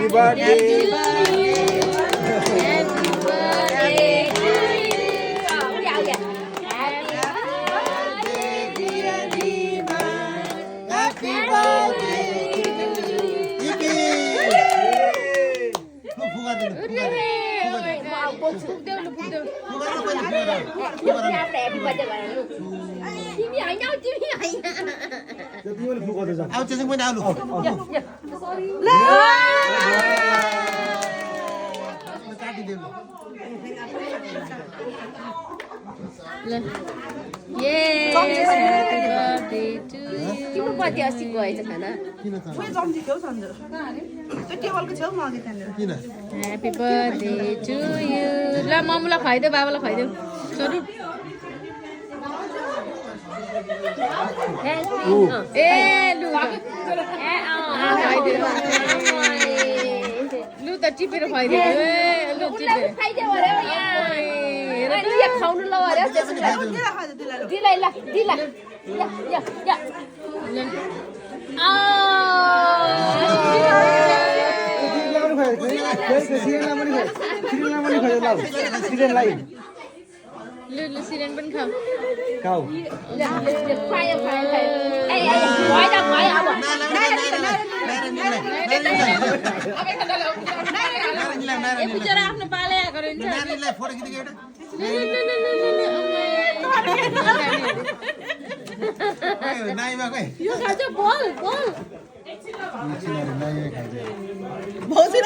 Happy birthday. Happy birthday to you. Dạo vậy. Happy birthday dear Dima. Happy birthday to you. Iki. Mau bố chụp đều lúc đều. Happy birthday vào lúc. Chim nhảy nhau chim nhảy. Ao chơi bên nào luôn. Yes, happy birthday to you. Kim birthday अस्ति गएछ खाना. Happy birthday to you. ल मम्मीलाई खुवाइदेऊ बाबालाई खुवाइदेऊ. स्वरूप. ए लु. खुवाइदेऊ. लु त टिपेर खुवाइदेऊ. ए लु टिपेर. खुवाइदेऊ अरे यहाँ. हेर या खाउनु ल अरे त्यसलाई. दिलाई ल दिला. या या. Lu siren bên không? Kau. Khoai khoai. Ê ê, ngoái ra ngoái à bọn. Em picture आपने पाले आ करो इनसे. फोटो खींच के नहीं बाबा यो खाजा बोल बोल. बहुत सी